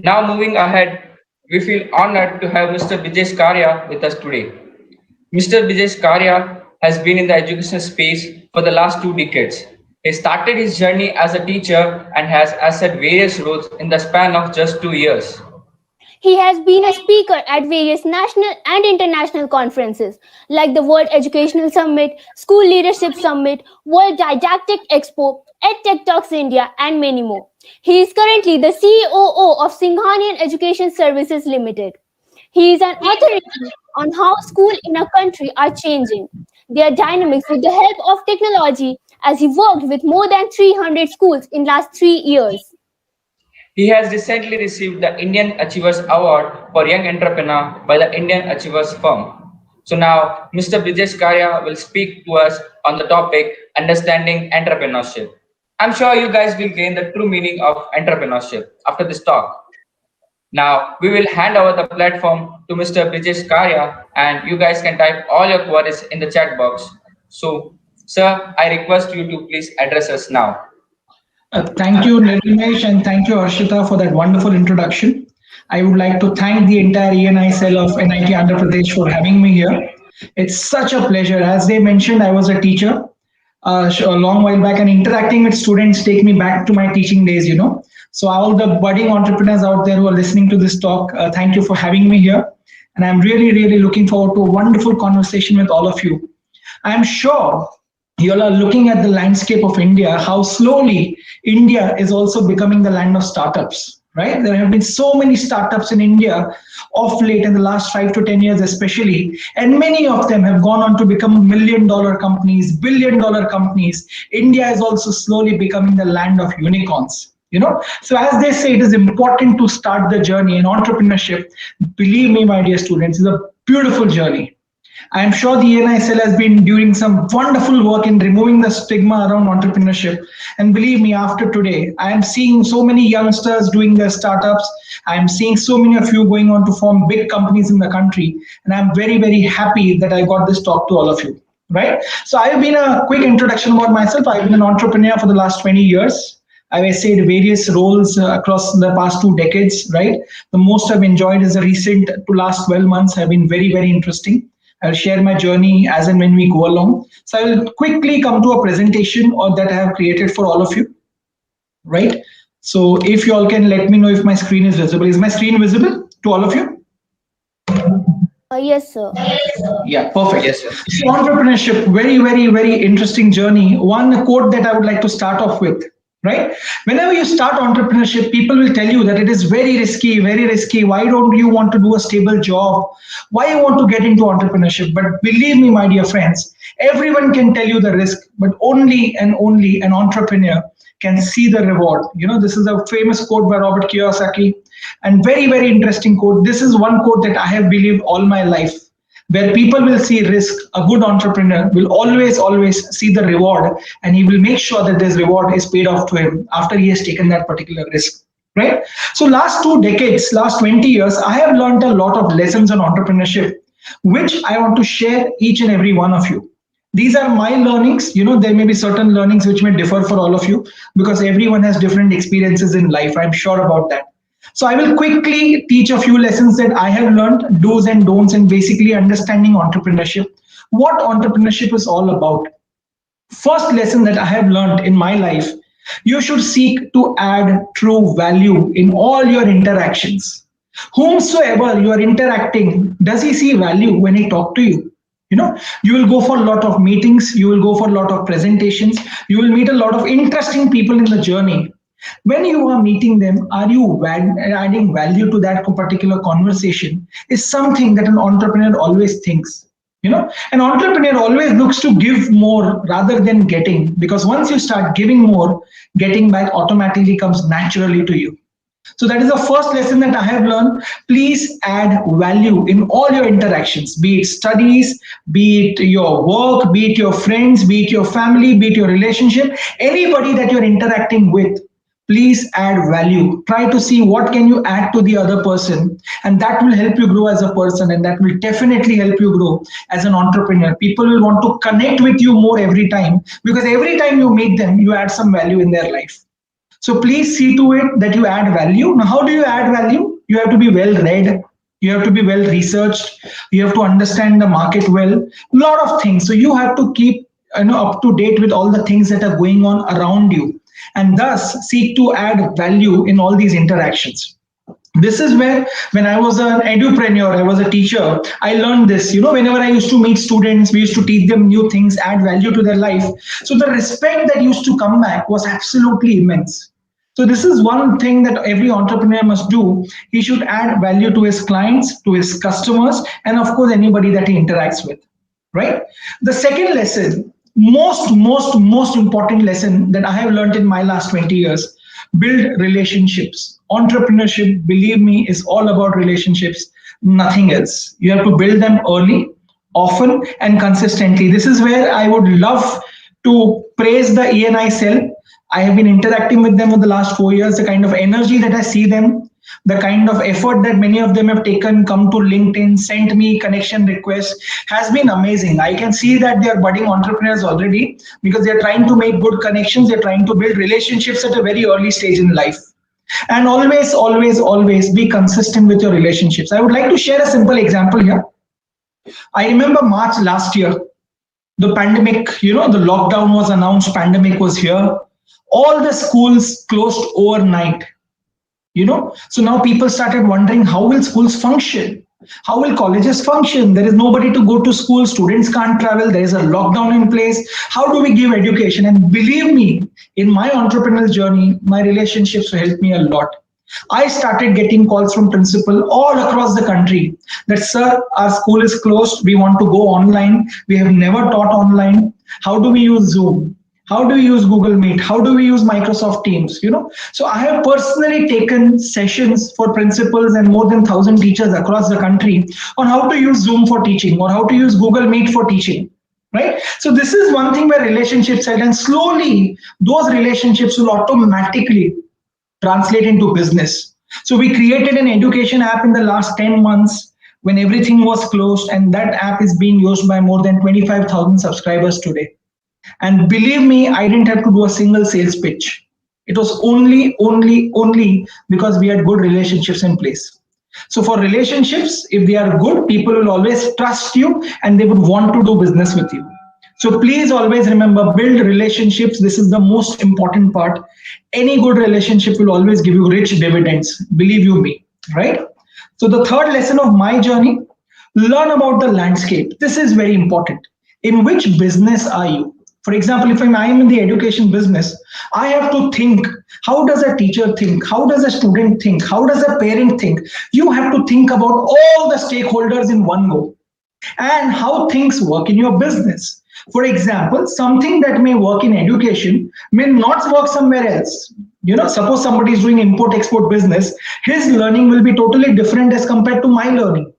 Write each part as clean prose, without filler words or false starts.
Now, moving ahead, we feel honored to have Mr. Vijay Skaria with us today. Mr. Vijay Skaria has been in the education space for the last 2 decades. He started his journey as a teacher and has asset various roles in the span of just 2 years. He has been a speaker at various national and international conferences like the World Educational Summit, School Leadership Summit, World Didactic Expo, EdTech Talks India, and many more. He is currently the COO of Singhanian Education Services Limited. He is an authority on how schools in our country are changing their dynamics with the help of technology as he worked with more than 300 schools in last 3 years. He has recently received the Indian Achievers Award for Young Entrepreneur by the Indian Achievers Firm. So now, Mr. Vijay Skaria will speak to us on the topic Understanding Entrepreneurship. I'm sure you guys will gain the true meaning of entrepreneurship after this talk. Now, we will hand over the platform to Mr. Brijesh Karya and you guys can type all your queries in the chat box. So, sir, I request you to please address us now. Thank you, Nirmesh, and thank you, Arshita, for that wonderful introduction. I would like to thank the entire ENI cell of NIT Andhra Pradesh for having me here. It's such a pleasure. As they mentioned, I was a teacher a long while back, and interacting with students take me back to my teaching days. So, all the budding entrepreneurs out there who are listening to this talk, thank you for having me here. And I'm really, really looking forward to a wonderful conversation with all of you. I'm sure you all are looking at the landscape of India, how slowly India is also becoming the land of startups, right? There have been so many startups in India of late in the last 5 to 10 years, especially, and many of them have gone on to become $1 million companies, $1 billion companies. India is also slowly becoming the land of unicorns. So as they say, it is important to start the journey in entrepreneurship. Believe me, my dear students, it's a beautiful journey. I'm sure the ENISL has been doing some wonderful work in removing the stigma around entrepreneurship. And believe me, after today, I am seeing so many youngsters doing their startups. I'm seeing so many of you going on to form big companies in the country. And I'm very, very happy that I got this talk to all of you. Right? So I've been a quick introduction about myself. I've been an entrepreneur for the last 20 years. I've essayed various roles across the past 2 decades, right? The most I've enjoyed is the recent to last 12 months have been very, very interesting. I'll share my journey as and when we go along. So I will quickly come to a presentation or that I have created for all of you, right? So if you all can let me know if my screen is visible. Is my screen visible to all of you? Yes, sir. Yeah, perfect. Yes, sir. So entrepreneurship, very, very, very interesting journey. One quote that I would like to start off with, right? Whenever you start entrepreneurship, people will tell you that it is very risky, very risky. Why don't you want to do a stable job? Why you want to get into entrepreneurship? But believe me, my dear friends, everyone can tell you the risk, but only and only an entrepreneur can see the reward. This is a famous quote by Robert Kiyosaki, and very, very interesting quote. This is one quote that I have believed all my life, where people will see risk. A good entrepreneur will always see the reward, and he will make sure that this reward is paid off to him after he has taken that particular risk, right? So last 2 decades, last 20 years, I have learned a lot of lessons on entrepreneurship, which I want to share each and every one of you. These are my learnings. There may be certain learnings which may differ for all of you because everyone has different experiences in life. I'm sure about that. So I will quickly teach a few lessons that I have learned, do's and don'ts, and basically understanding entrepreneurship, what entrepreneurship is all about. First lesson that I have learned in my life, you should seek to add true value in all your interactions. Whomsoever you are interacting, does he see value when he talk to you? You will go for a lot of meetings, you will go for a lot of presentations, you will meet a lot of interesting people in the journey. When you are meeting them, are you adding value to that particular conversation? Is something that an entrepreneur always thinks. An entrepreneur always looks to give more rather than getting, because once you start giving more, getting back automatically comes naturally to you. So that is the first lesson that I have learned. Please add value in all your interactions, be it studies, be it your work, be it your friends, be it your family, be it your relationship, anybody that you're interacting with. Please add value. Try to see what can you add to the other person, and that will help you grow as a person, and that will definitely help you grow as an entrepreneur. People will want to connect with you more every time, because every time you meet them, you add some value in their life. So please see to it that you add value. Now, how do you add value? You have to be well read. You have to be well researched. You have to understand the market well. Lot of things. So you have to keep up to date with all the things that are going on around you, and thus seek to add value in all these interactions. This is where, when I was an edupreneur, I was a teacher, I learned this. Whenever I used to meet students, we used to teach them new things, add value to their life. So the respect that used to come back was absolutely immense. So this is one thing that every entrepreneur must do. He should add value to his clients, to his customers, and of course anybody that he interacts with, right? The second lesson, most important lesson that I have learned in my last 20 years, build relationships. Entrepreneurship, believe me, is all about relationships, nothing else. You have to build them early, often, and consistently. This is where I would love to praise the ENI cell. I have been interacting with them for the last 4 years. The kind of energy that I see them, the kind of effort that many of them have taken, come to LinkedIn, sent me connection requests, has been amazing. I can see that they are budding entrepreneurs already because they are trying to make good connections. They're trying to build relationships at a very early stage in life. And always be consistent with your relationships. I would like to share a simple example here. I remember March last year, the pandemic, the lockdown was announced, pandemic was here. All the schools closed overnight. So now people started wondering, how will schools function? How will colleges function? There is nobody to go to school. Students can't travel. There is a lockdown in place. How do we give education? And believe me, in my entrepreneurial journey, my relationships helped me a lot. I started getting calls from principal all across the country that, sir, our school is closed. We want to go online. We have never taught online. How do we use Zoom? How do we use Google Meet? How do we use Microsoft Teams? So I have personally taken sessions for principals and more than 1,000 teachers across the country on how to use Zoom for teaching or how to use Google Meet for teaching, right? So this is one thing where relationships are, and slowly those relationships will automatically translate into business. So we created an education app in the last 10 months when everything was closed, and that app is being used by more than 25,000 subscribers today. And believe me, I didn't have to do a single sales pitch. It was only because we had good relationships in place. So for relationships, if they are good, people will always trust you and they would want to do business with you. So please always remember, build relationships. This is the most important part. Any good relationship will always give you rich dividends. Believe you me, right? So the third lesson of my journey, learn about the landscape. This is very important. In which business are you? For example, if I am in the education business, I have to think, how does a teacher think? How does a student think? How does a parent think? You have to think about all the stakeholders in one go and how things work in your business. For example, something that may work in education may not work somewhere else. Suppose somebody is doing import-export business, his learning will be totally different as compared to my learning.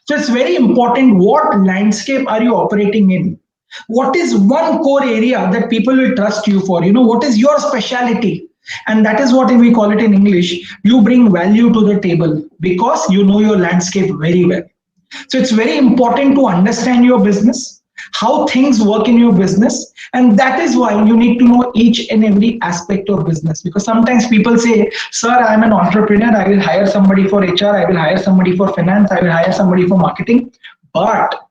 So it's very important, what landscape are you operating in? What is one core area that people will trust you for? What is your specialty? And that is what we call it in English. You bring value to the table because you know your landscape very well. So it's very important to understand your business, how things work in your business. And that is why you need to know each and every aspect of business. Because sometimes people say, sir, I'm an entrepreneur. I will hire somebody for HR. I will hire somebody for finance. I will hire somebody for marketing. But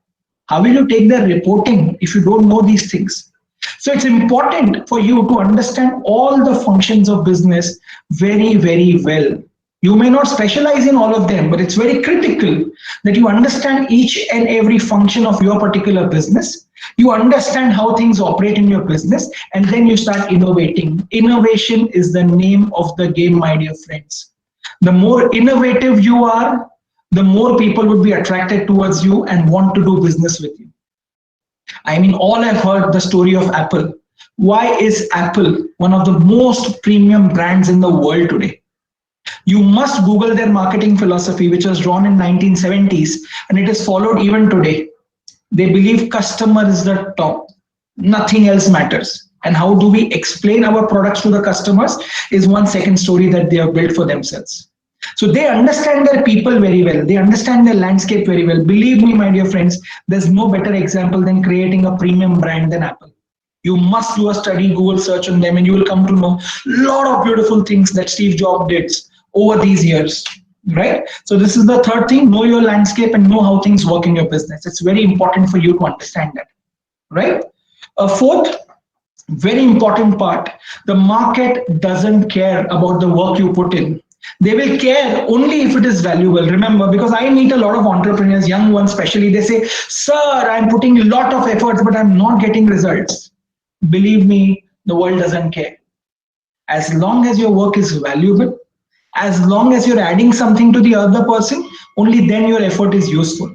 how will you take the reporting if you don't know these things? So it's important for you to understand all the functions of business very, very well. You may not specialize in all of them, but it's very critical that you understand each and every function of your particular business. You understand how things operate in your business, and then you start innovating. Innovation is the name of the game, my dear friends. The more innovative you are, the more people would be attracted towards you and want to do business with you. I mean, all I've heard the story of Apple. Why is Apple one of the most premium brands in the world today? You must Google their marketing philosophy, which was drawn in 1970s, and it is followed even today. They believe customer is the top. Nothing else matters. And how do we explain our products to the customers is one second story that they have built for themselves. So they understand their people very well. They understand their landscape very well. Believe me, my dear friends, there's no better example than creating a premium brand than Apple. You must do a study, Google search on them, and you will come to know a lot of beautiful things that Steve Jobs did over these years, right? So this is the third thing, know your landscape and know how things work in your business. It's very important for you to understand that, right? A fourth, very important part, the market doesn't care about the work you put in. They will care only if it is valuable. Remember, because I meet a lot of entrepreneurs, young ones especially, they say, sir, I'm putting a lot of efforts, but I'm not getting results. Believe me, the world doesn't care. As long as your work is valuable, as long as you're adding something to the other person, only then your effort is useful.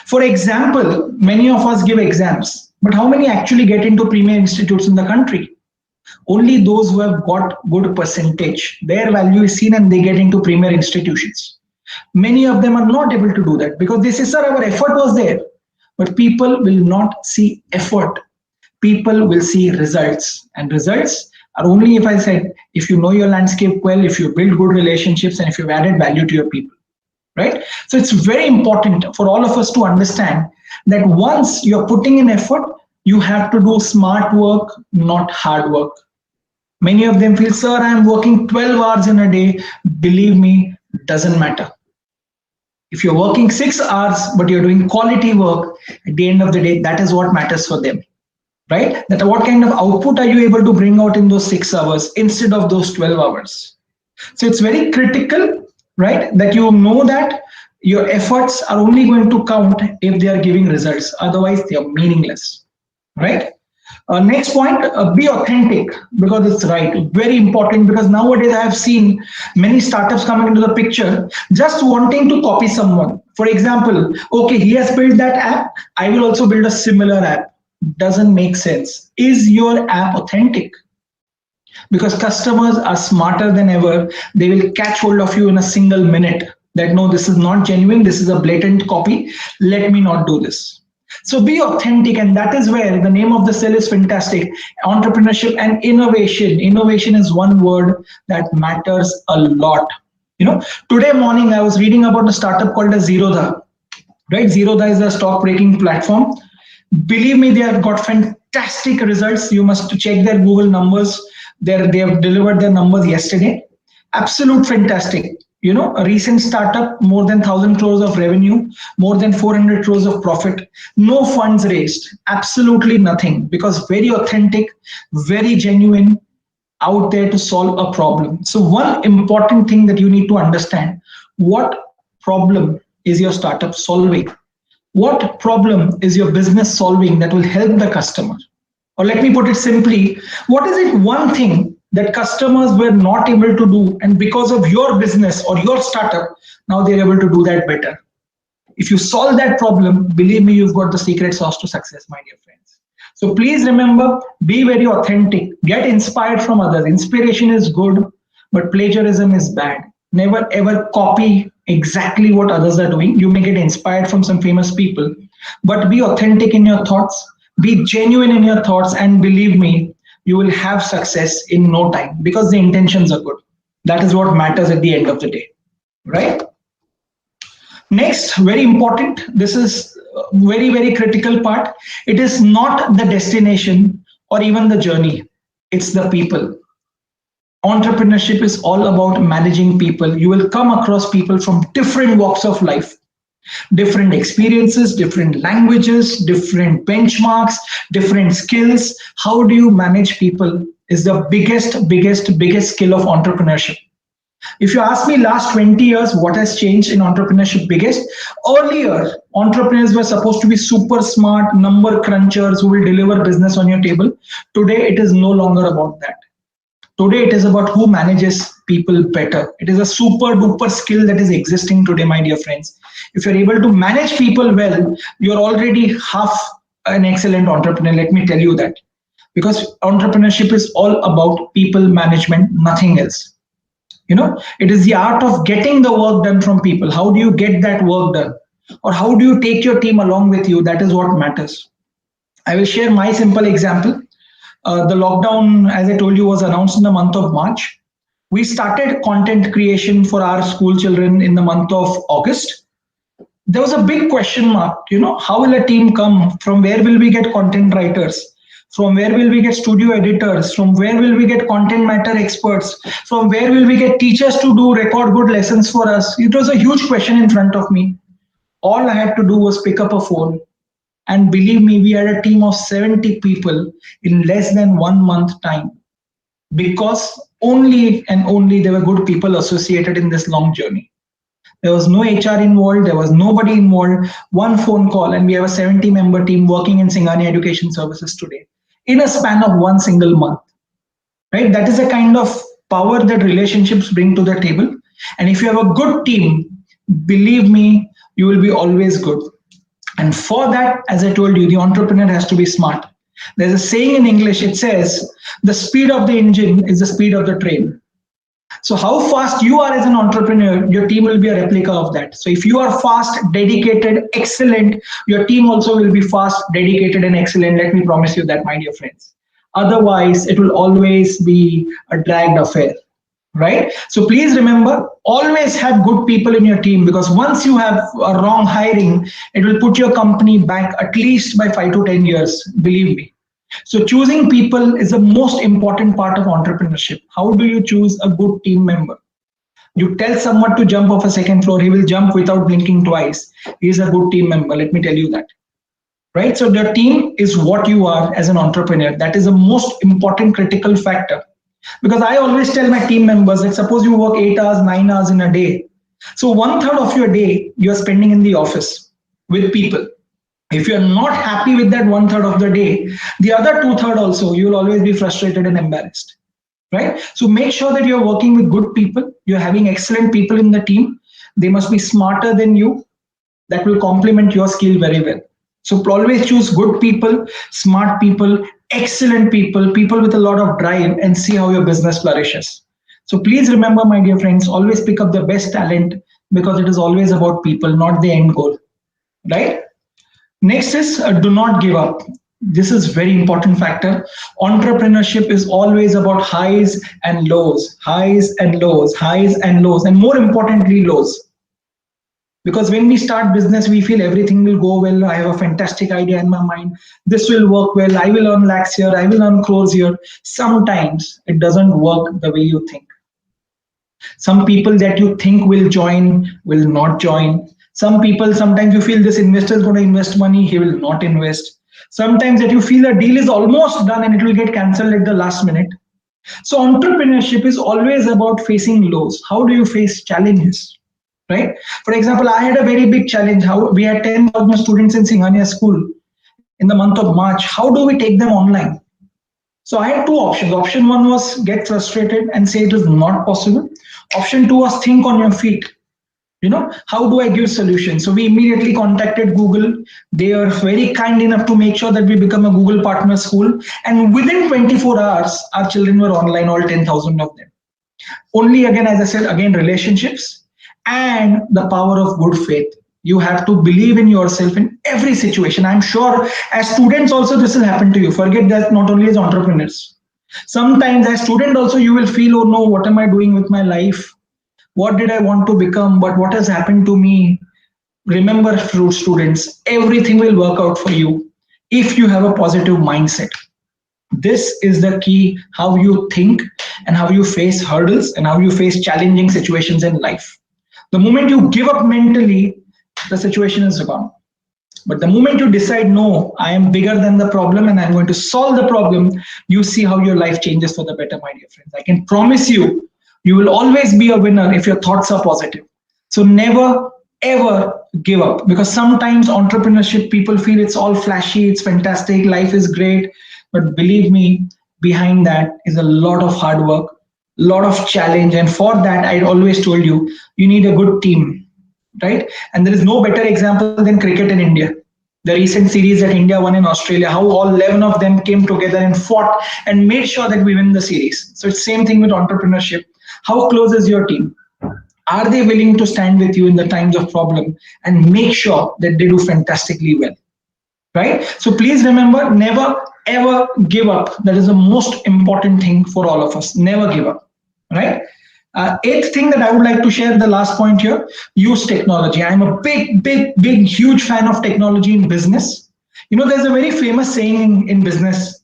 For example, many of us give exams, but how many actually get into premier institutes in the country? Only those who have got good percentage, their value is seen and they get into premier institutions. Many of them are not able to do that because they say, sir, our effort was there. But people will not see effort. People will see results, and results are only, if I said, if you know your landscape well, if you build good relationships, and if you've added value to your people, right? So it's very important for all of us to understand that once you're putting in effort, you have to do smart work, not hard work. Many of them feel, sir, I'm working 12 hours in a day. Believe me, doesn't matter. If you're working 6 hours, but you're doing quality work, at the end of the day, that is what matters for them. Right? That what kind of output are you able to bring out in those 6 hours instead of those 12 hours? So it's very critical, right? That you know that your efforts are only going to count if they are giving results. Otherwise, they are meaningless, right? Next point, be authentic, because it's right. Very important, because nowadays I have seen many startups coming into the picture just wanting to copy someone. For example, okay, he has built that app, I will also build a similar app. Doesn't make sense. Is your app authentic? Because customers are smarter than ever. They will catch hold of you in a single minute that no, this is not genuine, this is a blatant copy, let me not do this. So be authentic, and that is where the name of the cell is fantastic. Entrepreneurship and innovation. Innovation is one word that matters a lot. You know, today morning I was reading about a startup called as Zerodha. Right? Zerodha is a stock breaking platform. Believe me, they have got fantastic results. You must check their Google numbers. They have delivered their numbers yesterday. Absolute fantastic. You know, a recent startup, more than 1,000 crores of revenue, more than 400 crores of profit, no funds raised, absolutely nothing, because very authentic, very genuine, out there to solve a problem. So one important thing that you need to understand, what problem is your startup solving? What problem is your business solving that will help the customer? Or let me put it simply, what is it one thing that customers were not able to do, and because of your business or your startup, now they're able to do that better? If you solve that problem, believe me, you've got the secret sauce to success, my dear friends. So please remember, be very authentic, get inspired from others. Inspiration is good, but plagiarism is bad. Never ever copy exactly what others are doing. You may get inspired from some famous people, but be authentic in your thoughts, be genuine in your thoughts, and believe me, you will have success in no time, because the intentions are good. That is what matters at the end of the day, right? Next, very important, this is a very, very critical part. It is not the destination or even the journey, it's the people. Entrepreneurship is all about managing people. You will come across people from different walks of life, different experiences, different languages, different benchmarks, different skills. How do you manage people is the biggest skill of entrepreneurship. If you ask me last 20 years, what has changed in entrepreneurship biggest? Earlier, entrepreneurs were supposed to be super smart number crunchers who will deliver business on your table. Today, it is no longer about that. Today, it is about who manages people better. It is a super duper skill that is existing today, my dear friends. If you're able to manage people well, you're already half an excellent entrepreneur. Let me tell you that. Because entrepreneurship is all about people management, nothing else. You know, it is the art of getting the work done from people. How do you get that work done? Or how do you take your team along with you? That is what matters. I will share my simple example. The lockdown, as I told you, was announced in the month of March. We started content creation for our school children in the month of August. There was a big question mark, you know, how will a team come? From where will we get content writers? From where will we get studio editors? From where will we get content matter experts? From where will we get teachers to do record good lessons for us? It was a huge question in front of me. All I had to do was pick up a phone. And believe me, we had a team of 70 people in less than 1 month time. Because only and only there were good people associated in this long journey. There was no HR involved. There was nobody involved. One phone call, and we have a 70-member team working in Singhania Education Services today in a span of one single month. Right? That is a kind of power that relationships bring to the table. And if you have a good team, believe me, you will be always good. And for that, as I told you, the entrepreneur has to be smart. There's a saying in English, it says, the speed of the engine is the speed of the train. So how fast you are as an entrepreneur, your team will be a replica of that. So if you are fast, dedicated, excellent, your team also will be fast, dedicated, and excellent. Let me promise you that, my dear friends. Otherwise, it will always be a dragged affair, right? So please remember, always have good people in your team, because once you have a wrong hiring, it will put your company back at least by 5 to 10 years, believe me. So choosing people is the most important part of entrepreneurship. How do you choose a good team member? You tell someone to jump off a second floor, he will jump without blinking twice. He is a good team member, let me tell you that. Right? So your team is what you are as an entrepreneur. That is the most important critical factor. Because I always tell my team members that suppose you work 8 hours, 9 hours in a day. So 1/3 of your day you are spending in the office with people. If you're not happy with that 1/3 of the day, the other 2/3 also, you will always be frustrated and embarrassed, right? So make sure that you're working with good people. You're having excellent people in the team. They must be smarter than you. That will complement your skill very well. So always choose good people, smart people, excellent people, people with a lot of drive, and see how your business flourishes. So please remember, my dear friends, always pick up the best talent, because it is always about people, not the end goal, right? Next is do not give up. This is very important factor. Entrepreneurship is always about highs and lows, highs and lows, highs and lows, and more importantly, lows. Because when we start business, we feel everything will go well. I have a fantastic idea in my mind. This will work well. I will earn lakhs here. I will earn crores here. Sometimes it doesn't work the way you think. Some people that you think will join will not join. Some people, sometimes you feel this investor is going to invest money, he will not invest. Sometimes that you feel a deal is almost done and it will get cancelled at the last minute. So entrepreneurship is always about facing lows. How do you face challenges, right? For example, I had a very big challenge. How we had 10,000 students in Singhania school in the month of March. How do we take them online? So I had two options. Option one was get frustrated and say it is not possible. Option two was think on your feet. How do I give solutions? So we immediately contacted Google. They are very kind enough to make sure that we become a Google partner school. And within 24 hours, our children were online, all 10,000 of them. Only again, as I said, again, relationships and the power of good faith. You have to believe in yourself in every situation. I'm sure as students also this will happen to you. Forget that not only as entrepreneurs. Sometimes as student also you will feel, oh no, what am I doing with my life? What did I want to become? But what has happened to me? Remember, students, everything will work out for you if you have a positive mindset. This is the key, how you think and how you face hurdles and how you face challenging situations in life. The moment you give up mentally, the situation is gone. But the moment you decide, no, I am bigger than the problem and I'm going to solve the problem, you see how your life changes for the better, my dear friends. I can promise you, you will always be a winner if your thoughts are positive. So never, ever give up, because sometimes entrepreneurship, people feel it's all flashy, it's fantastic, life is great. But believe me, behind that is a lot of hard work, a lot of challenge. And for that, I always told you, you need a good team, right? And there is no better example than cricket in India. The recent series that India won in Australia, how all 11 of them came together and fought and made sure that we win the series. So it's the same thing with entrepreneurship. How close is your team? Are they willing to stand with you in the times of problem and make sure that they do fantastically well, right? So please remember, never, ever give up. That is the most important thing for all of us. Never give up, right? Eighth thing that I would like to share, the last point here, use technology. I'm a big, huge fan of technology in business. There's a very famous saying in business.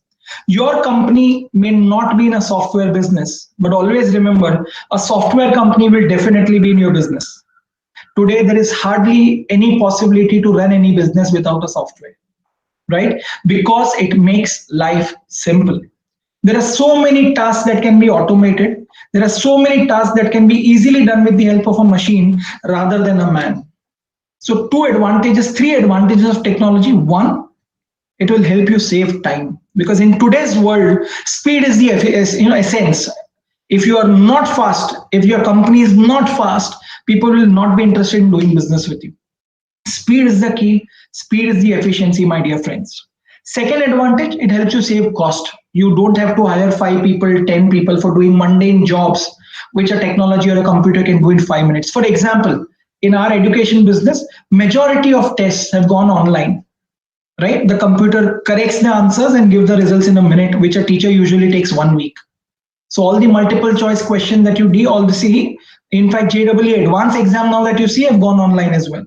Your company may not be in a software business, but always remember a software company will definitely be in your business. Today, there is hardly any possibility to run any business without a software, right? Because it makes life simple. There are so many tasks that can be automated. There are so many tasks that can be easily done with the help of a machine rather than a man. So three advantages of technology. One, it will help you save time, because in today's world, speed is the essence. If you are not fast, if your company is not fast, people will not be interested in doing business with you. Speed is the key. Speed is the efficiency, my dear friends. Second advantage, it helps you save cost. You don't have to hire 5 people, 10 people for doing mundane jobs, which a technology or a computer can do in 5 minutes. For example, in our education business, majority of tests have gone online, right? The computer corrects the answers and gives the results in a minute, which a teacher usually takes 1 week. So all the multiple choice questions that you do, all the CE, in fact, JEE advanced exam now that you see have gone online as well,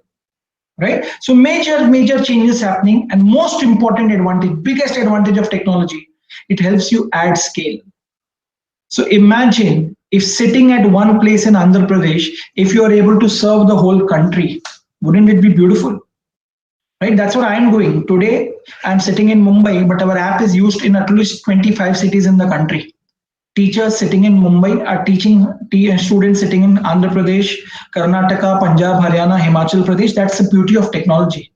right? So major changes happening, and most important advantage, biggest advantage of technology, it helps you add scale. So imagine if sitting at one place in Andhra Pradesh, if you are able to serve the whole country, wouldn't it be beautiful? Right, that's what I am doing. Today, I'm sitting in Mumbai, but our app is used in at least 25 cities in the country. Teachers sitting in Mumbai are teaching students sitting in Andhra Pradesh, Karnataka, Punjab, Haryana, Himachal Pradesh. That's the beauty of technology.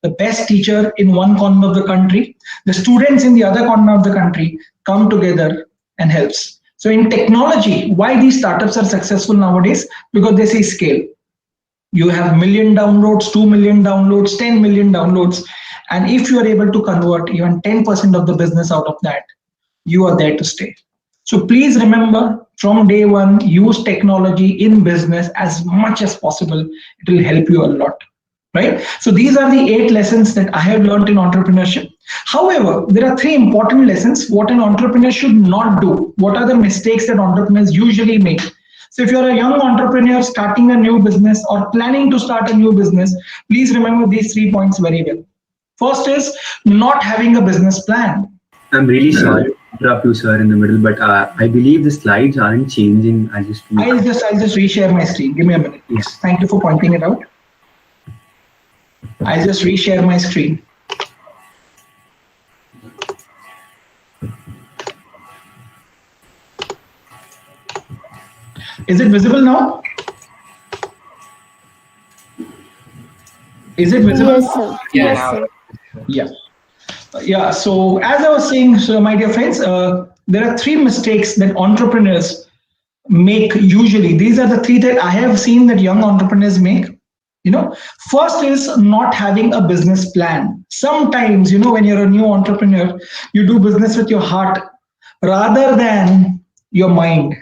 The best teacher in one corner of the country, the students in the other corner of the country come together and helps. So in technology, why these startups are successful nowadays? Because they see scale. You have million downloads, 2 million downloads, 10 million downloads. And if you are able to convert even 10% of the business out of that, you are there to stay. So please remember, from day one, use technology in business as much as possible. It will help you a lot, right? So these are the 8 lessons that I have learned in entrepreneurship. However, there are 3 important lessons what an entrepreneur should not do. What are the mistakes that entrepreneurs usually make? So if you're a young entrepreneur starting a new business or planning to start a new business, please remember these 3 points very well. First is not having a business plan. I'm really sorry to interrupt you, sir, in the middle, but I believe the slides aren't changing as you speak. I'll just reshare my screen. Give me a minute, please. Thank you for pointing it out. I'll just reshare my screen. Is it visible now? Is it visible? Yes, sir. Yeah, Yes, now. sir. Yeah. So as I was saying, so my dear friends, there are 3 mistakes that entrepreneurs make usually. These are the 3 that I have seen that young entrepreneurs make. First is not having a business plan. Sometimes, when you're a new entrepreneur, you do business with your heart rather than your mind.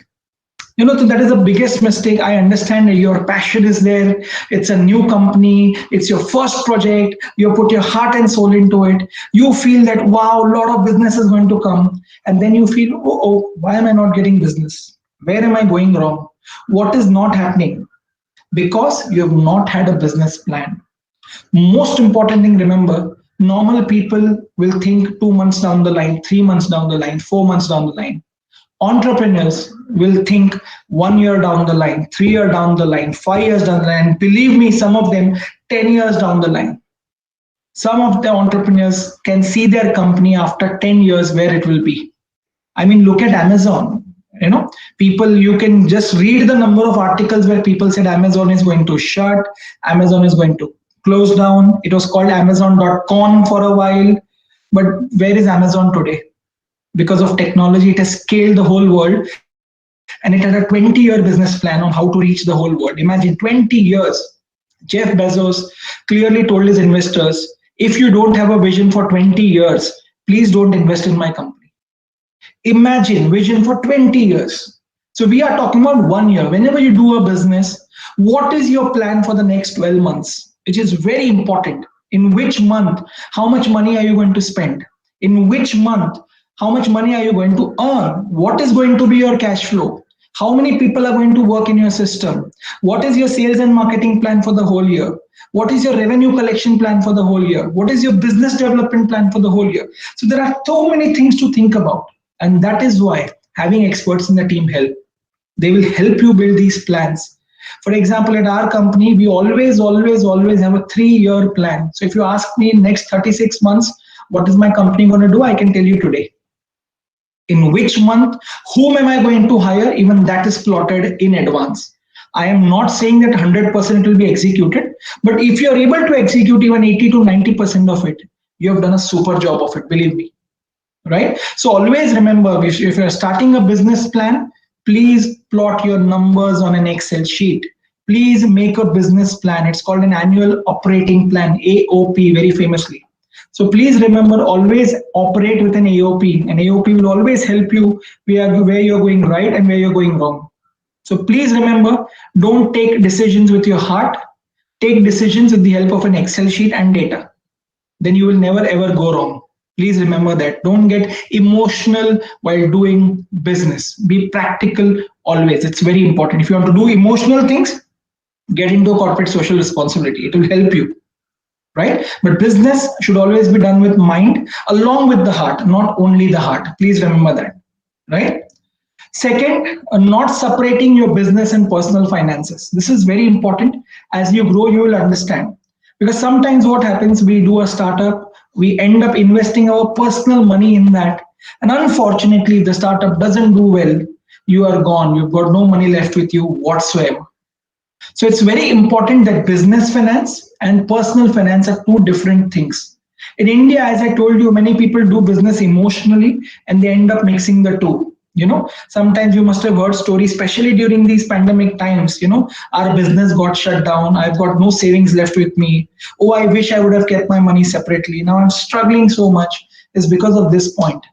So that is the biggest mistake. I understand that your passion is there. It's a new company. It's your first project. You put your heart and soul into it. You feel that, wow, a lot of business is going to come. And then you feel, oh, why am I not getting business? Where am I going wrong? What is not happening? Because you have not had a business plan. Most important thing, remember, normal people will think 2 months down the line, 3 months down the line, 4 months down the line. Entrepreneurs will think 1 year down the line, 3 years down the line, 5 years down the line. Believe me, some of them 10 years down the line. Some of the entrepreneurs can see their company after 10 years where it will be. I mean, look at Amazon. People, you can just read the number of articles where people said Amazon is going to shut, Amazon is going to close down. It was called Amazon.com for a while. But where is Amazon today? Because of technology, it has scaled the whole world, and it had a 20-year business plan on how to reach the whole world. Imagine 20 years. Jeff Bezos clearly told his investors, if you don't have a vision for 20 years, please don't invest in my company. Imagine vision for 20 years. So we are talking about 1 year. Whenever you do a business, what is your plan for the next 12 months? Which is very important. In which month, how much money are you going to spend? In which month, how much money are you going to earn? What is going to be your cash flow? How many people are going to work in your system? What is your sales and marketing plan for the whole year? What is your revenue collection plan for the whole year? What is your business development plan for the whole year? So there are so many things to think about. And that is why having experts in the team help. They will help you build these plans. For example, at our company, we always have a 3-year plan. So if you ask me in next 36 months, what is my company going to do? I can tell you today. In which month, whom am I going to hire? Even that is plotted in advance. I am not saying that 100% it will be executed, but if you're able to execute even 80 to 90% of it, you have done a super job of it, believe me. Right? So always remember, if you're starting a business plan, please plot your numbers on an Excel sheet. Please make a business plan. It's called an annual operating plan, AOP, very famously. So please remember, always operate with an AOP. An AOP will always help you where you're going right and where you're going wrong. So please remember, don't take decisions with your heart. Take decisions with the help of an Excel sheet and data. Then you will never ever go wrong. Please remember that. Don't get emotional while doing business. Be practical always. It's very important. If you want to do emotional things, get into corporate social responsibility. It will help you. Right? But business should always be done with mind along with the heart, not only the heart. Please remember that. Right? Second, not separating your business and personal finances. This is very important. As you grow, you will understand. Because sometimes what happens, we do a startup, we end up investing our personal money in that. And unfortunately, the startup doesn't do well. You are gone. You've got no money left with you whatsoever. So it's very important that business finance and personal finance are two different things. In India, as I told you, many people do business emotionally and they end up mixing the two. You know, sometimes you must have heard stories, especially during these pandemic times, you know, our business got shut down. I've got no savings left with me. Oh, I wish I would have kept my money separately. Now I'm struggling so much. Is because of this point.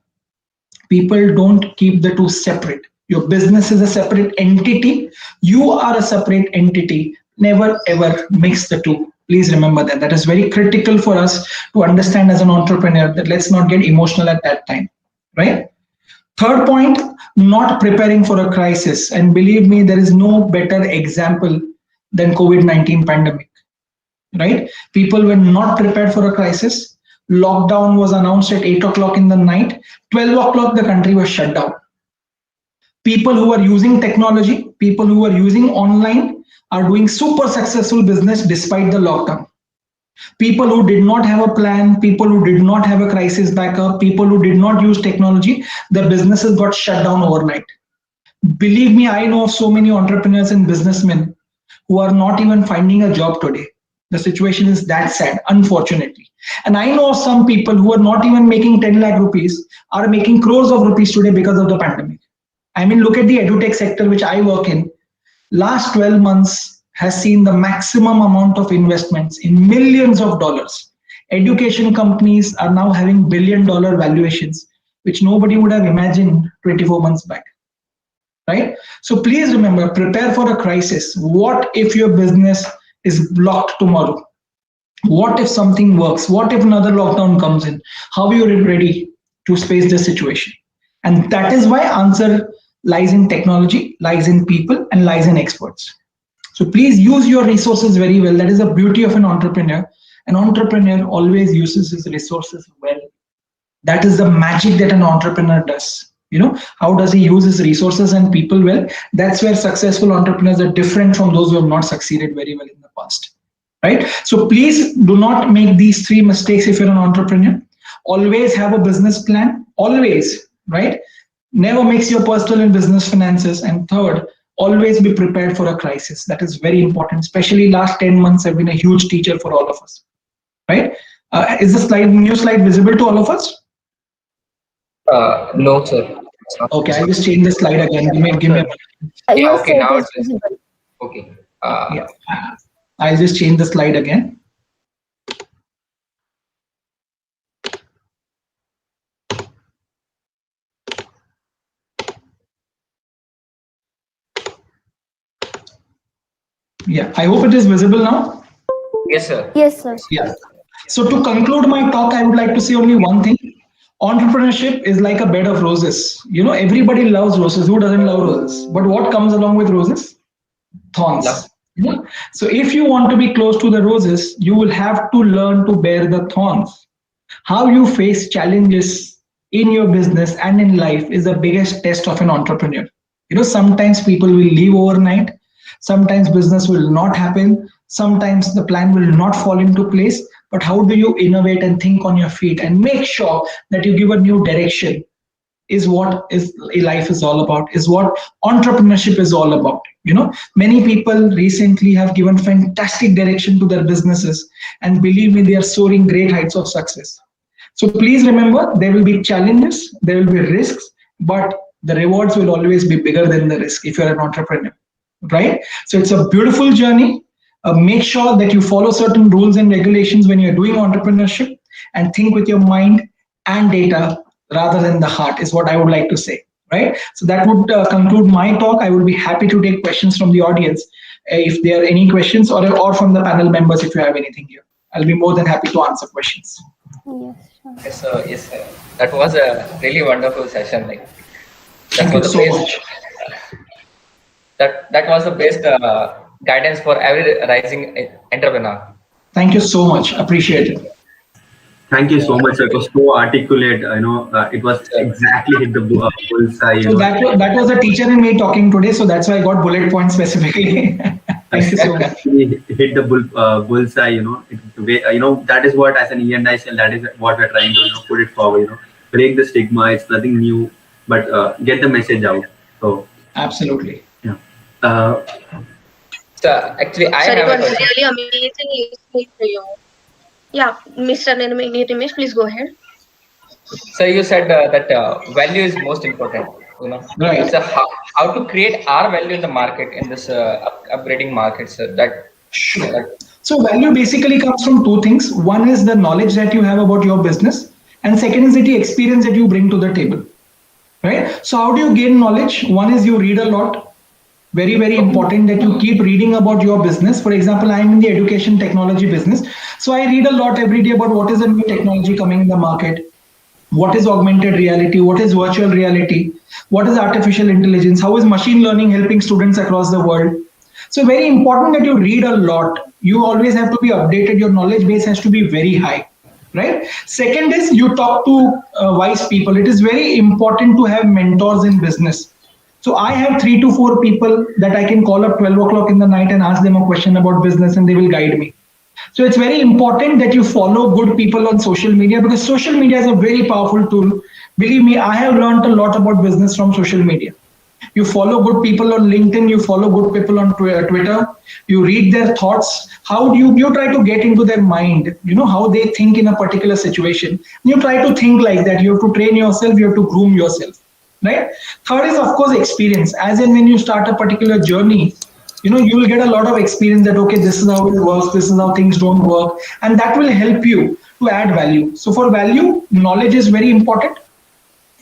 People don't keep the two separate. Your business is a separate entity. You are a separate entity. Never ever mix the two. Please remember that. That is very critical for us to understand as an entrepreneur, that let's not get emotional at that time, right? Third point, not preparing for a crisis. And believe me, there is no better example than COVID-19 pandemic, right? People were not prepared for a crisis. Lockdown was announced at 8 o'clock in the night. 12 o'clock, the country was shut down. People who are using technology, people who are using online are doing super successful business despite the lockdown. People who did not have a plan, people who did not have a crisis backup, people who did not use technology, their businesses got shut down overnight. Believe me, I know of so many entrepreneurs and businessmen who are not even finding a job today. The situation is that sad, unfortunately. And I know of some people who are not even making 10 lakh rupees, are making crores of rupees today because of the pandemic. I mean, look at the edutech sector, which I work in. Last 12 months has seen the maximum amount of investments in millions of dollars. Education companies are now having billion-dollar valuations, which nobody would have imagined 24 months back, right? So please remember, prepare for a crisis. What if your business is blocked tomorrow? What if something works? What if another lockdown comes in? How are you ready to face the situation? And that is why answer lies in technology, lies in people, and lies in experts. So please use your resources very well. That is the beauty of an entrepreneur. An entrepreneur always uses his resources well. That is the magic that an entrepreneur does. You know, how does he use his resources and people well? That's where successful entrepreneurs are different from those who have not succeeded very well in the past, right? So please do not make these three mistakes if you're an entrepreneur. Always have a business plan, always, right? Never mix your personal and business finances. And third, always be prepared for a crisis. That is very important. Especially last 10 months have been a huge teacher for all of us, right? Is the new slide visible to all of us? No, sir. Okay, I'll just change the slide again. Give me Yeah, Yes, okay, sir, now it is it's visible. okay. yeah. I'll just change the slide again. Yeah, I hope it is visible now. Yes, sir. Yes, sir. Yeah. So to conclude my talk, I would like to say only one thing. Entrepreneurship is like a bed of roses. You know, everybody loves roses. Who doesn't love roses? But what comes along with roses? Thorns. Love. Yeah. So if you want to be close to the roses, you will have to learn to bear the thorns. How you face challenges in your business and in life is the biggest test of an entrepreneur. Sometimes people will leave overnight, sometimes business will not happen, sometimes the plan will not fall into place. But how do you innovate and think on your feet and make sure that you give a new direction is what is life is all about, is what entrepreneurship is all about. Many people recently have given fantastic direction to their businesses, and believe me, they are soaring great heights of success. So please remember, there will be challenges, there will be risks, but the rewards will always be bigger than the risk if you're an entrepreneur, right? So it's a beautiful journey. Make sure that you follow certain rules and regulations when you're doing entrepreneurship, and think with your mind and data rather than the heart, is what I would like to say, right? So that would conclude my talk. I would be happy to take questions from the audience if there are any questions, or from the panel members if you have anything here. I'll be more than happy to answer questions. Yes, sure. Yes, sir. That was a really wonderful session. Thank you so much. That was the best guidance for every rising entrepreneur. Thank you so much. Appreciate it. Thank you so much. It was so articulate. It was exactly hit the bullseye. So that was a teacher in me talking today. So that's why I got bullet points specifically. Thank you so much. Hit the bullseye. That is what, as an E&I cell, that is what we're trying to put it forward. Break the stigma. It's nothing new, but get the message out. So absolutely. Yeah. So actually, I Sir, have it a was question. really amazing listening to you. Yeah, Mr. Nirmesh, please go ahead. So you said that value is most important. Right. So how to create our value in the market, in this upgrading market, sir? So value basically comes from two things. One is the knowledge that you have about your business, and second is the experience that you bring to the table, right? So how do you gain knowledge? One is you read a lot. Very, very important that you keep reading about your business. For example, I'm in the education technology business. So I read a lot every day about what is the new technology coming in the market. What is augmented reality? What is virtual reality? What is artificial intelligence? How is machine learning helping students across the world? So very important that you read a lot. You always have to be updated. Your knowledge base has to be very high, right? Second is you talk to wise people. It is very important to have mentors in business. So I have 3 to 4 people that I can call up 12 o'clock in the night and ask them a question about business, and they will guide me. So it's very important that you follow good people on social media, because social media is a very powerful tool. Believe me, I have learned a lot about business from social media. You follow good people on LinkedIn, you follow good people on Twitter, you read their thoughts. How do you try to get into their mind, how they think in a particular situation. You try to think like that. You have to train yourself, you have to groom yourself. Right. Third is, of course, experience. As in when you start a particular journey, you will get a lot of experience that, okay, this is how it works, this is how things don't work. And that will help you to add value. So for value, knowledge is very important.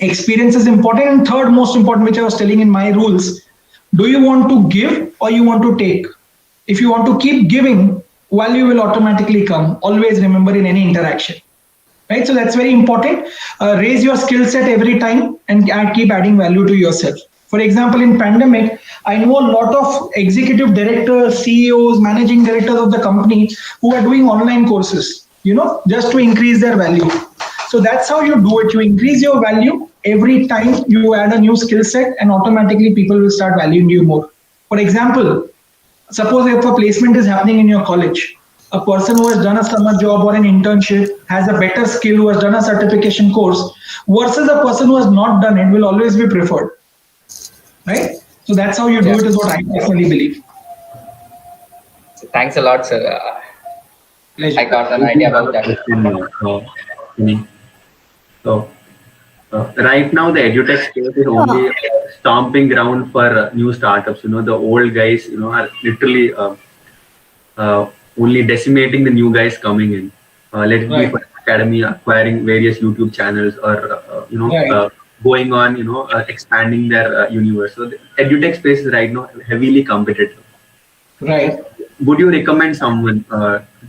Experience is important. And third most important, which I was telling in my rules, do you want to give or you want to take? If you want to keep giving, value will automatically come. Always remember in any interaction. Right, so that's very important. Raise your skill set every time and keep adding value to yourself. For example, in pandemic, I know a lot of executive directors, CEOs, managing directors of the company who are doing online courses, just to increase their value. So that's how you do it. You increase your value every time you add a new skill set, and automatically people will start valuing you more. For example, suppose if a placement is happening in your college, a person who has done a summer job or an internship has a better skill, who has done a certification course, versus a person who has not done it, will always be preferred. Right? So that's how you do it, is what I personally believe. Thanks a lot, sir. Pleasure. I got an idea about that. So right now, the edutech space is only a stomping ground for new startups. The old guys, are literally only decimating the new guys coming in. Let it be for academy acquiring various YouTube channels, or going on, expanding their universe. So the edutech space is right now heavily competitive. Right. Would you recommend someone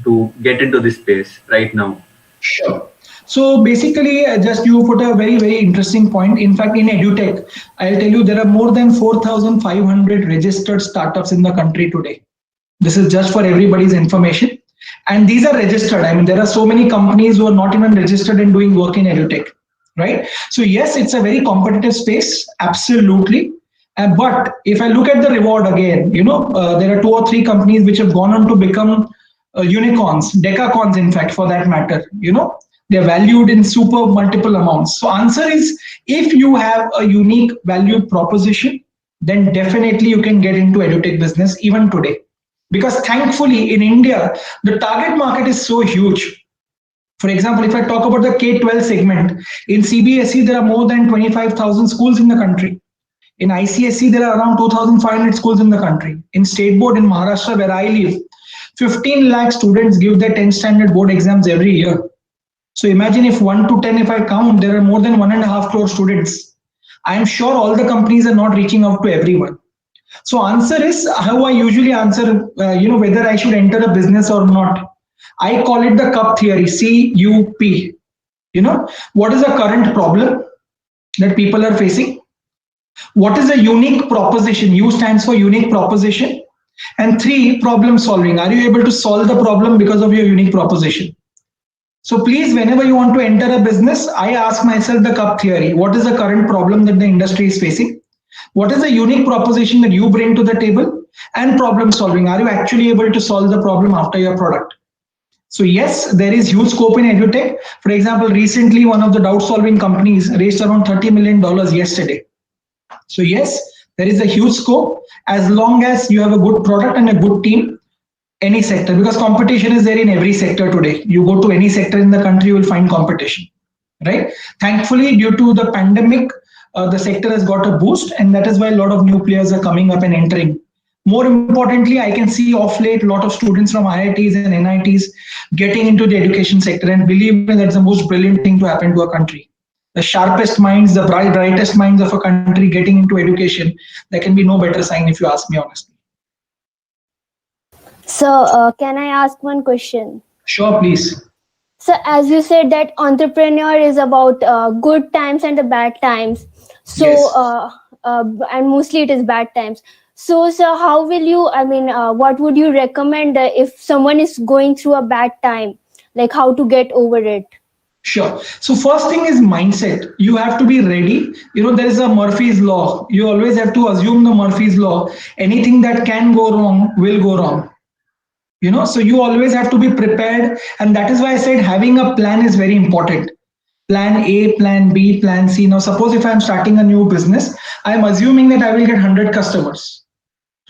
to get into this space right now? Sure. So basically, just you put a very, very interesting point. In fact, in edutech, I'll tell you there are more than 4,500 registered startups in the country today. This is just for everybody's information. And these are registered. I mean, there are so many companies who are not even registered and doing work in EduTech, right? So yes, it's a very competitive space, absolutely. But if I look at the reward again, there are 2 or 3 companies which have gone on to become unicorns, decacorns, in fact, for that matter. They're valued in super multiple amounts. So answer is, if you have a unique value proposition, then definitely you can get into EduTech business even today. Because thankfully in India, the target market is so huge. For example, if I talk about the K-12 segment, in CBSE, there are more than 25,000 schools in the country. In ICSE, there are around 2,500 schools in the country. In state board in Maharashtra, where I live, 15 lakh students give their 10th standard board exams every year. So imagine if 1 to 10, if I count, there are more than 1.5 crore students. I am sure all the companies are not reaching out to everyone. So answer is, how I usually answer, whether I should enter a business or not. I call it the cup theory, CUP. What is the current problem that people are facing? What is a unique proposition? U stands for unique proposition. And 3, problem solving. Are you able to solve the problem because of your unique proposition? So please, whenever you want to enter a business, I ask myself the cup theory. What is the current problem that the industry is facing? What is the unique proposition that you bring to the table? And problem solving. Are you actually able to solve the problem after your product? So yes, there is huge scope in EduTech. For example, recently one of the doubt solving companies raised around $30 million yesterday. So yes, there is a huge scope as long as you have a good product and a good team, any sector, because competition is there in every sector today. You go to any sector in the country, you will find competition, right? Thankfully, due to the pandemic, the sector has got a boost, and that is why a lot of new players are coming up and entering. More importantly, I can see off late a lot of students from IITs and NITs getting into the education sector, and believe me, that's the most brilliant thing to happen to a country. The sharpest minds, the brightest minds of a country getting into education, there can be no better sign, if you ask me honestly. So can I ask one question? Sure, please. So as you said that entrepreneur is about good times and the bad times. So Yes. and mostly it is bad times. So how will you, what would you recommend if someone is going through a bad time, like how to get over it? Sure. So first thing is mindset. You have to be ready. There is a Murphy's law. You always have to assume the Murphy's law. Anything that can go wrong will go wrong. So you always have to be prepared. And that is why I said having a plan is very important. Plan A, plan B, plan C. Now, suppose if I'm starting a new business, I'm assuming that I will get 100 customers,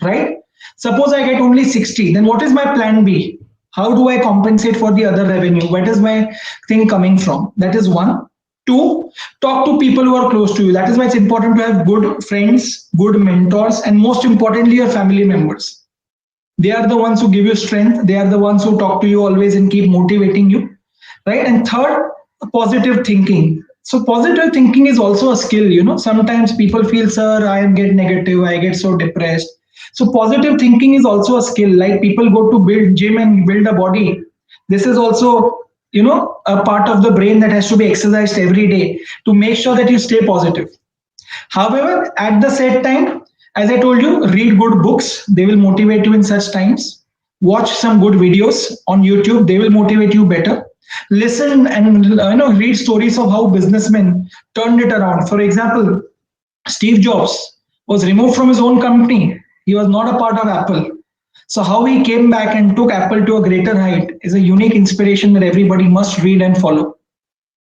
right? Suppose I get only 60, then what is my plan B? How do I compensate for the other revenue? Where is my thing coming from? That is 1. 2, talk to people who are close to you. That is why it's important to have good friends, good mentors, and most importantly, your family members. They are the ones who give you strength. They are the ones who talk to you always and keep motivating you, right? And 3rd, positive thinking. So positive thinking is also a skill. Sometimes people feel, sir, I get negative, I get so depressed. So positive thinking is also a skill. Like people go to build gym and build a body. This is also, a part of the brain that has to be exercised every day to make sure that you stay positive. However, at the said time, as I told you, read good books. They will motivate you in such times. Watch some good videos on YouTube. They will motivate you better. Listen and read stories of how businessmen turned it around. For example, Steve Jobs was removed from his own company. He was not a part of Apple. So how he came back and took Apple to a greater height is a unique inspiration that everybody must read and follow,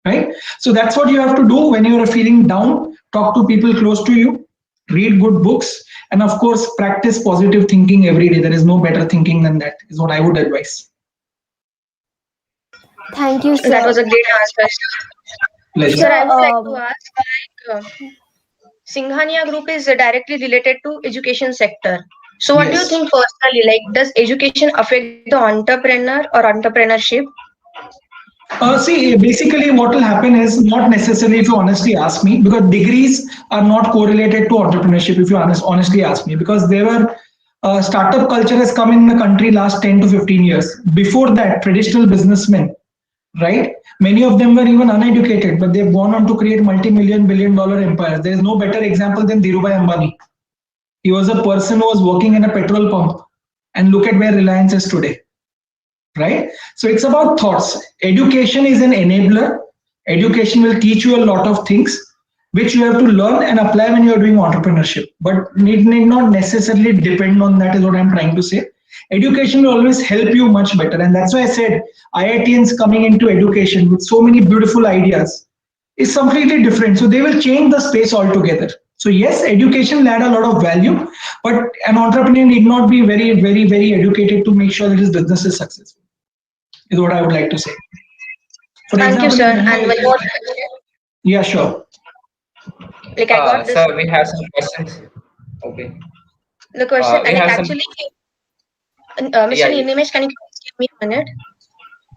right? So that's what you have to do when you are feeling down. Talk to people close to you, read good books, and of course, practice positive thinking every day. There is no better thinking than that, is what I would advise. Thank you, sir. That was a great answer. Pleasure. Sir, I would like to ask, Singhania Group is directly related to education sector. So what do you Yes. think personally, like does education affect the entrepreneur or entrepreneurship? See, basically what will happen is not necessarily, if you honestly ask me, because degrees are not correlated to entrepreneurship, if you honestly ask me, because there were startup culture has come in the country last 10 to 15 years. Before that, traditional businessmen, right? Many of them were even uneducated, but they've gone on to create multi-million, billion-dollar empires. There is no better example than Dhirubhai Ambani. He was a person who was working in a petrol pump, And look at where Reliance is today, right? So it's about thoughts. Education is an enabler. Education will teach you a lot of things which you have to learn and apply when you are doing entrepreneurship, but need not necessarily depend on that, is what I'm trying to say. Education will always help you much better. And that's why I said IITians coming into education with so many beautiful ideas is completely different. So they will change the space altogether. So yes, education will add a lot of value, but an entrepreneur need not be very, very, very educated to make sure that his business is successful, is what I would like to say. For Thank you, example, sir. And one more, yeah, sure. like I got this. Sir, we have some questions. Okay. The question, we like have some- actually, Mr. Yeah. Nimesh, can you please give me a minute?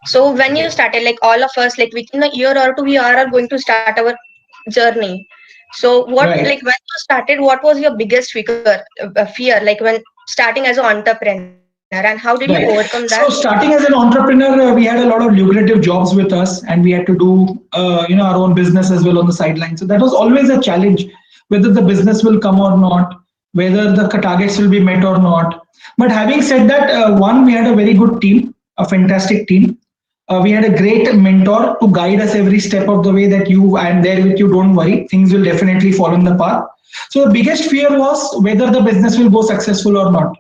So when you started, like all of us, like within a year or two, we are going to start our journey. So what, Right. like when you started, what was your biggest fear, like when starting as an entrepreneur, and how did you Right. overcome that? So starting as an entrepreneur, we had a lot of lucrative jobs with us, and we had to do our own business as well on the sidelines. So that was always a challenge, whether the business will come or not, whether the targets will be met or not. But having said that, one, we had a very good team, a fantastic team. We had a great mentor to guide us every step of the way, that I am there with you, don't worry, things will definitely fall in the path. So the biggest fear was whether the business will go successful or not.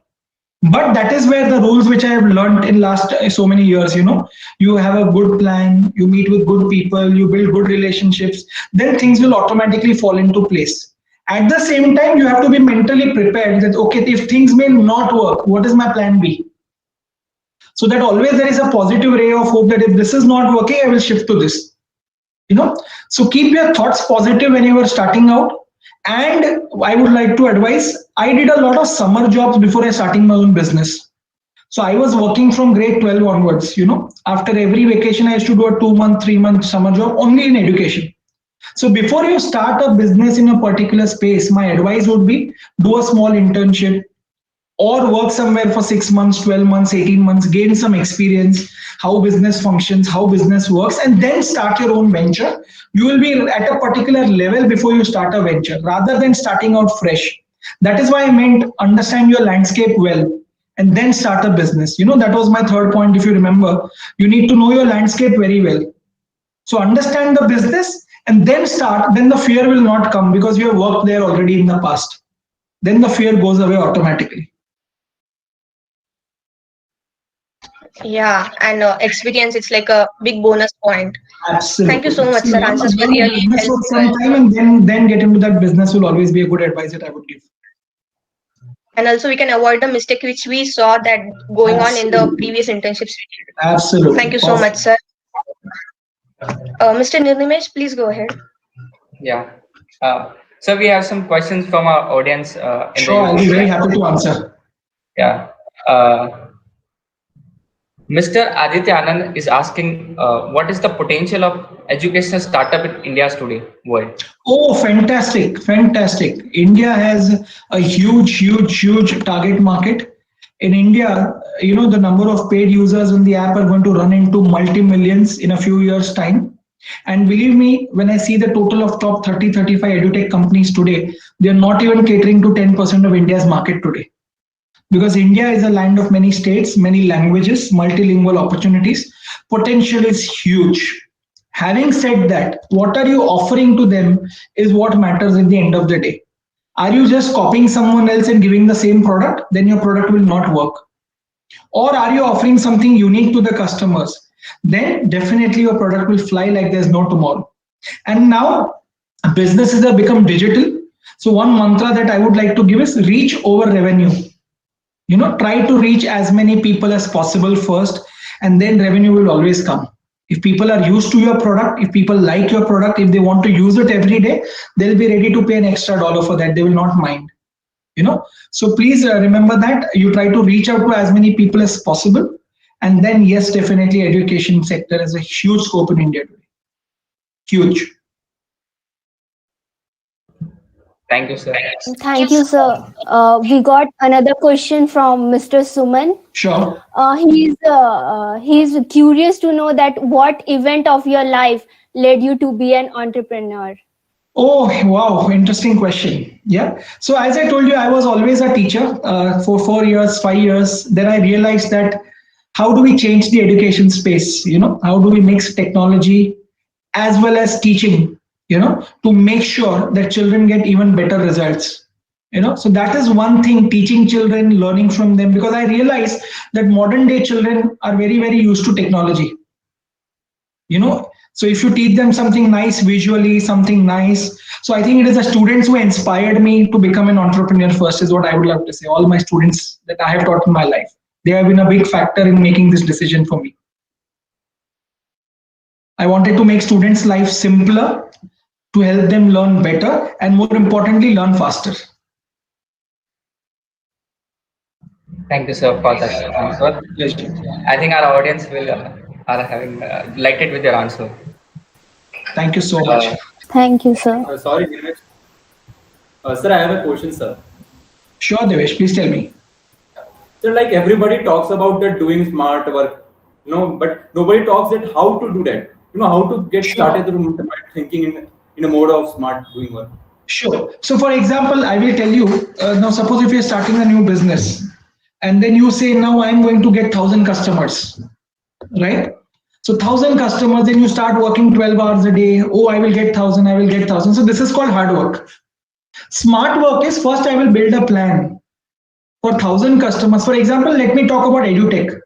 But that is where the rules which I have learned in last so many years, you have a good plan, you meet with good people, you build good relationships, then things will automatically fall into place. At the same time, you have to be mentally prepared that, okay, if things may not work, what is my plan B? So that always there is a positive ray of hope that if this is not working, I will shift to this. So keep your thoughts positive when you are starting out. And I would like to advise, I did a lot of summer jobs before I starting my own business. So I was working from grade 12 onwards, after every vacation, I used to do a 2-month, 3-month summer job only in education. So before you start a business in a particular space, my advice would be do a small internship, or work somewhere for 6 months, 12 months, 18 months, gain some experience, how business functions, how business works, and then start your own venture. You will be at a particular level before you start a venture, rather than starting out fresh. That is why I meant understand your landscape well and then start a business. That was my third point. If you remember, you need to know your landscape very well. So understand the business and then start, then the fear will not come because you have worked there already in the past. Then the fear goes away automatically. Yeah, and experience, it's like a big bonus point. Absolutely. Thank you so much, sir. Answers were Learn the really business for helpful. some time and then get into that business will always be a good advice that I would give. And also we can avoid the mistake which we saw that going on in the Absolutely. previous internships. Absolutely. Thank you so much, sir. Mr. Nirnimesh, please go ahead. Yeah. So we have some questions from our audience. Sure, I'll be very happy to answer. Yeah. Mr. Aditya Anand is asking, what is the potential of educational startup in India's today world? Oh, fantastic. India has a huge target market. In India, the number of paid users on the app are going to run into multi-millions in a few years' time. And believe me, when I see the total of top 30, 35 edutech companies today, they're not even catering to 10% of India's market today. Because India is a land of many states, many languages, multilingual opportunities. Potential is huge. Having said that, what are you offering to them is what matters at the end of the day. Are you just copying someone else and giving the same product? Then your product will not work. Or are you offering something unique to the customers? Then definitely your product will fly like there's no tomorrow. And now businesses have become digital. So one mantra that I would like to give is reach over revenue. Try to reach as many people as possible first, and then revenue will always come. If people are used to your product, if people like your product, if they want to use it every day, they'll be ready to pay an extra $1 for that. They will not mind. So please remember that you try to reach out to as many people as possible. And then, yes, definitely education sector has a huge scope in India today. Huge. Thank you, sir. Thank you, sir. We got another question from Mr. Suman. Sure. He's curious to know that what event of your life led you to be an entrepreneur. Oh, wow. Interesting question. Yeah. So, as I told you, I was always a teacher for 4 years, 5 years. Then I realized that how do we change the education space? How do we mix technology as well as teaching, to make sure that children get even better results? So that is one thing, teaching children, learning from them, because I realized that modern day children are very, very used to technology. So if you teach them something nice visually, something nice. So I think it is the students who inspired me to become an entrepreneur first, is what I would love to say. All my students that I have taught in my life, they have been a big factor in making this decision for me. I wanted to make students' life simpler, to help them learn better, and more importantly, learn faster. Thank you, sir, for that answer. I think our audience will are having delighted with your answer. Thank you so much. Thank you, sir. Sorry, Devesh. Sir, I have a question, sir. Sure, Devesh, please tell me. So, like everybody talks about that doing smart work, but nobody talks that how to do that. How to get started with thinking in a mode of smart doing work. Sure. So, for example, I will tell you, now suppose if you're starting a new business and then you say, now I'm going to get 1,000 customers, right? So 1,000 customers, then you start working 12 hours a day. Oh, I will get 1,000, I will get 1,000. So this is called hard work. Smart work is first I will build a plan for 1,000 customers. For example, let me talk about EduTech,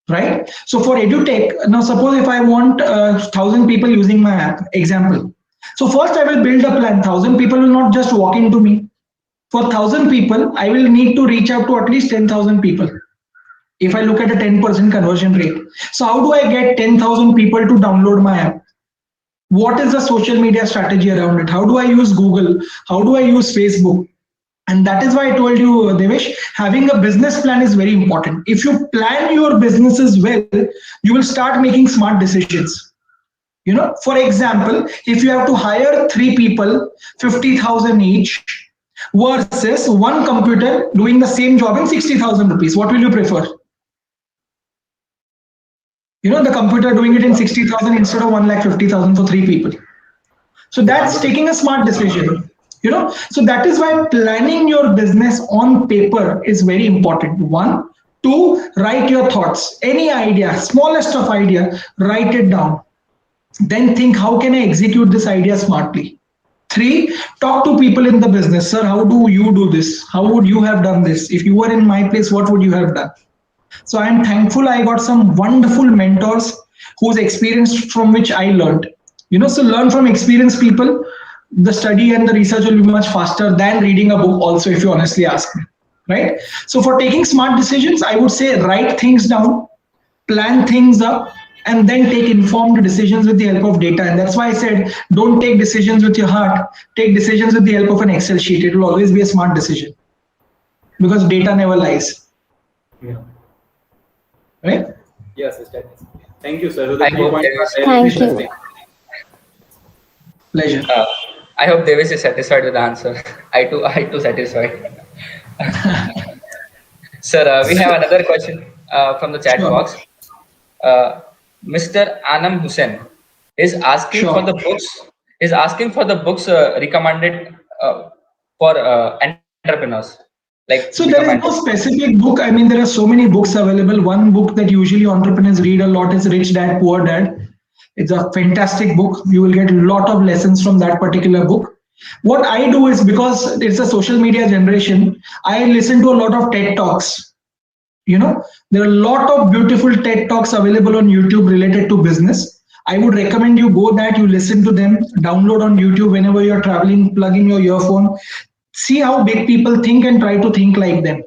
right? So for EduTech, now suppose if I want 1,000 people using my app, example. So first I will build a plan. 1,000 people will not just walk into me. For 1,000 people, I will need to reach out to at least 10,000 people. If I look at a 10% conversion rate. So how do I get 10,000 people to download my app? What is the social media strategy around it? How do I use Google? How do I use Facebook? And that is why I told you, Devesh, having a business plan is very important. If you plan your businesses well, you will start making smart decisions. For example, if you have to hire 3 people, 50,000 each, versus one computer doing the same job in 60,000 rupees, what will you prefer? The computer doing it in 60,000 instead of 1,50,000 for 3 people. So that's taking a smart decision. So that is why planning your business on paper is very important. 1, 2, write your thoughts. Any idea, smallest of idea, write it down. Then think, how can I execute this idea smartly? 3, talk to people in the business. Sir, how do you do this? How would you have done this? If you were in my place, what would you have done? So I am thankful I got some wonderful mentors whose experience from which I learned. So learn from experienced people. The study and the research will be much faster than reading a book also, if you honestly ask me, right? So for taking smart decisions, I would say write things down, plan things up, and then take informed decisions with the help of data. And that's why I said, don't take decisions with your heart, take decisions with the help of an Excel sheet. It will always be a smart decision because data never lies. Yeah. Right? Yes, thank you, sir. Thank you. Pleasure. I hope Devesh is satisfied with the answer. I too satisfied. Sir, we have another question from the chat box. Mr. Anam Hussain is asking for the books. Is asking for the books recommended for entrepreneurs. So there is no specific book. I mean, there are so many books available. One book that usually entrepreneurs read a lot is Rich Dad, Poor Dad. It's a fantastic book. You will get a lot of lessons from that particular book. What I do is, because it's a social media generation, I listen to a lot of TED Talks. There are a lot of beautiful TED Talks available on YouTube related to business. I would recommend you go that, you listen to them, download on YouTube whenever you're traveling, plug in your earphone, see how big people think and try to think like them.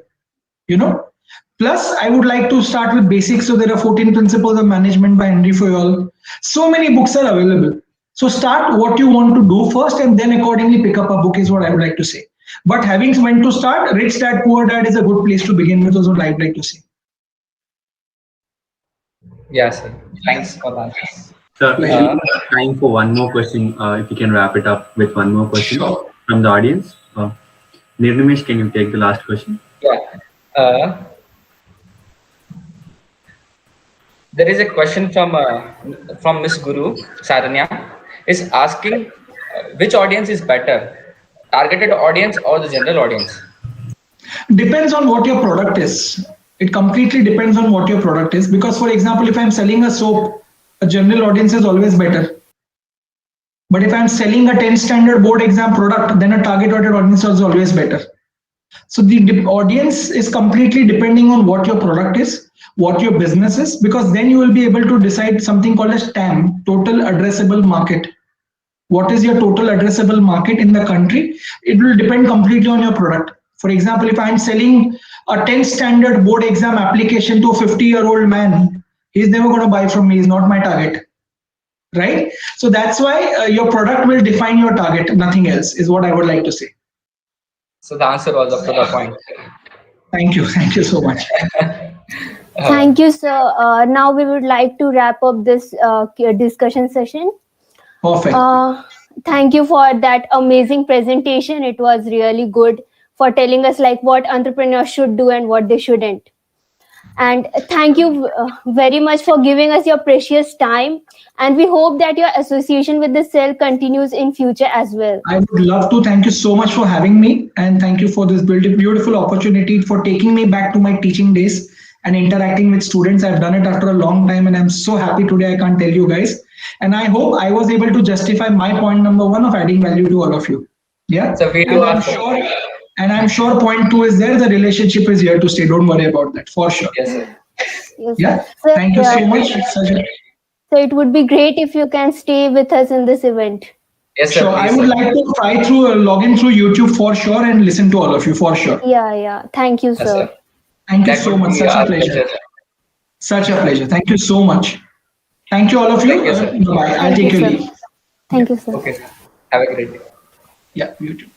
Plus, I would like to start with basics. So there are 14 Principles of Management by Henry Fayol. So many books are available. So start what you want to do first and then accordingly pick up a book is what I would like to say. But having when to start, Rich Dad, Poor Dad is a good place to begin with, is what I would like to say. Yes, sir. Thanks for that. Sir, time for one more question. If you can wrap it up with one more question from the audience. Nirnimesh, can you take the last question? Yeah. There is a question from Miss Guru Saranya is asking, which audience is better? Targeted audience or the general audience? Depends on what your product is. It completely depends on what your product is. Because, for example, if I'm selling a soap, a general audience is always better. But if I'm selling a 10 standard board exam product, then a targeted audience is always better. So the audience is completely depending on what your product is, what your business is, because then you will be able to decide something called as TAM, total addressable market. What is your total addressable market in the country? It will depend completely on your product. For example, if I'm selling a 10 standard board exam application to a 50-year-old man, he's never going to buy from me. He's not my target. Right? So that's why your product will define your target. Nothing else is what I would like to say. So the answer was up to the point. Thank you. Thank you so much. Thank you, sir. Now we would like to wrap up this discussion session. Perfect. Thank you for that amazing presentation. It was really good for telling us like what entrepreneurs should do and what they shouldn't. And thank you very much for giving us your precious time. And we hope that your association with the cell continues in future as well. I would love to. Thank you so much for having me. And thank you for this beautiful opportunity for taking me back to my teaching days and interacting with students. I've done it after a long time and I'm so happy today. I can't tell you guys. And I hope I was able to justify my point number 1 of adding value to all of you. Yeah. So And I'm sure point 2 is there. The relationship is here to stay. Don't worry about that for sure. Yes, sir. Yes, Yeah. sir. Thank you so much. So it would be great if you can stay with us in this event. Yes, sir. Sure. I would like to try log in through YouTube for sure and listen to all of you for sure. Yeah. Thank you, Yes, sir. sir. Thank you That so would much. be Such a our pleasure. pleasure. Such a pleasure. Thank you so much. Thank you all of you. Thank you, sir. Bye. I'll Thank take you, your sir. leave. Thank you, sir. Okay, sir. Have a great day. Yeah, you too.